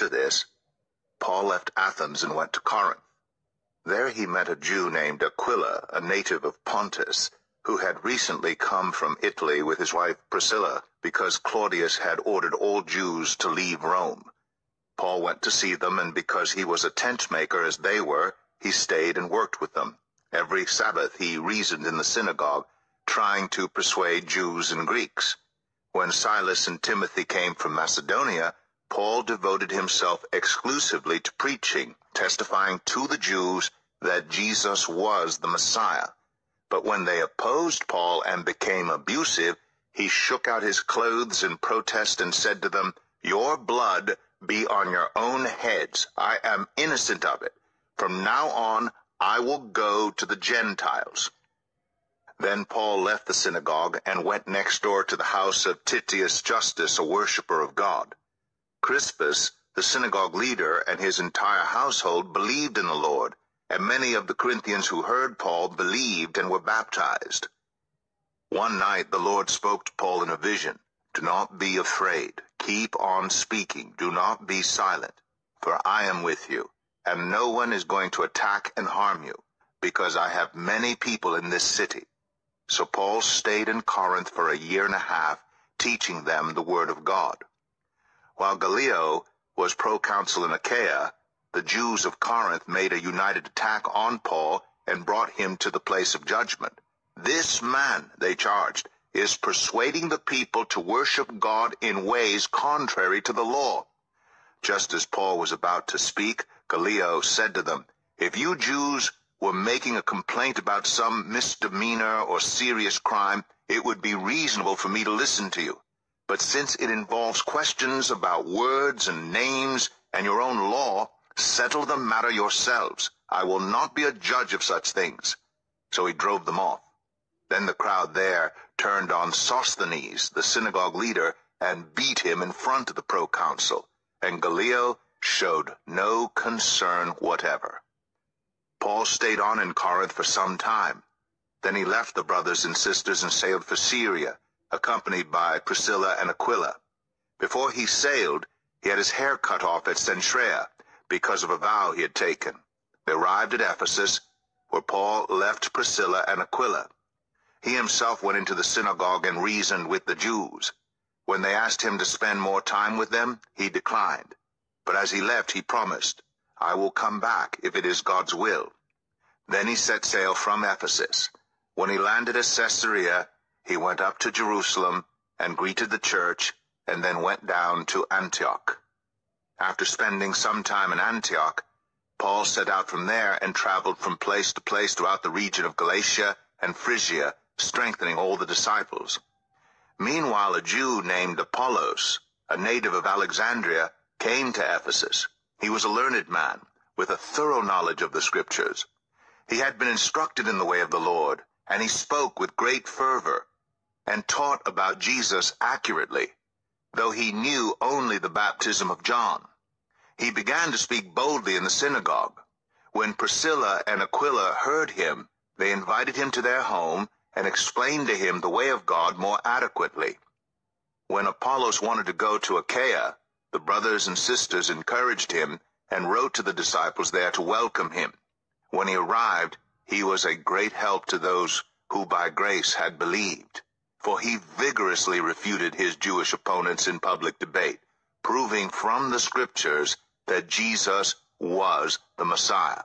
After this, Paul left Athens and went to Corinth. There he met a Jew named Aquila, a native of Pontus, who had recently come from Italy with his wife Priscilla, because Claudius had ordered all Jews to leave Rome. Paul went to see them, and because he was a tent maker as they were, he stayed and worked with them. Every Sabbath he reasoned in the synagogue, trying to persuade Jews and Greeks. When Silas and Timothy came from Macedonia, Paul devoted himself exclusively to preaching, testifying to the Jews that Jesus was the Messiah. But when they opposed Paul and became abusive, he shook out his clothes in protest and said to them, "Your blood be on your own heads. I am innocent of it. From now on, I will go to the Gentiles." Then Paul left the synagogue and went next door to the house of Titius Justus, a worshiper of God. Crispus, the synagogue leader, and his entire household believed in the Lord, and many of the Corinthians who heard Paul believed and were baptized. One night the Lord spoke to Paul in a vision, "Do not be afraid. Keep on speaking. Do not be silent, for I am with you, and no one is going to attack and harm you, because I have many people in this city." So Paul stayed in Corinth for 1.5 years, teaching them the word of God. While Gallio was proconsul in Achaia, the Jews of Corinth made a united attack on Paul and brought him to the place of judgment. "This man," they charged, "is persuading the people to worship God in ways contrary to the law." Just as Paul was about to speak, Gallio said to them, "If you Jews were making a complaint about some misdemeanor or serious crime, it would be reasonable for me to listen to you. But since it involves questions about words and names and your own law, settle the matter yourselves. I will not be a judge of such things." So he drove them off. Then the crowd there turned on Sosthenes, the synagogue leader, and beat him in front of the proconsul, and Gallio showed no concern whatever. Paul stayed on in Corinth for some time. Then he left the brothers and sisters and sailed for Syria, accompanied by Priscilla and Aquila. Before he sailed, he had his hair cut off at Cenchrea, because of a vow he had taken. They arrived at Ephesus, where Paul left Priscilla and Aquila. He himself went into the synagogue and reasoned with the Jews. When they asked him to spend more time with them, he declined. But as he left, he promised, "I will come back if it is God's will." Then he set sail from Ephesus. When he landed at Caesarea, he went up to Jerusalem and greeted the church, and then went down to Antioch. After spending some time in Antioch, Paul set out from there and traveled from place to place throughout the region of Galatia and Phrygia, strengthening all the disciples. Meanwhile, a Jew named Apollos, a native of Alexandria, came to Ephesus. He was a learned man, with a thorough knowledge of the Scriptures. He had been instructed in the way of the Lord, and he spoke with great fervor, and taught about Jesus accurately, though he knew only the baptism of John. He began to speak boldly in the synagogue. When Priscilla and Aquila heard him, they invited him to their home and explained to him the way of God more adequately. When Apollos wanted to go to Achaia, the brothers and sisters encouraged him and wrote to the disciples there to welcome him. When he arrived, he was a great help to those who by grace had believed, for he vigorously refuted his Jewish opponents in public debate, proving from the Scriptures that Jesus was the Messiah.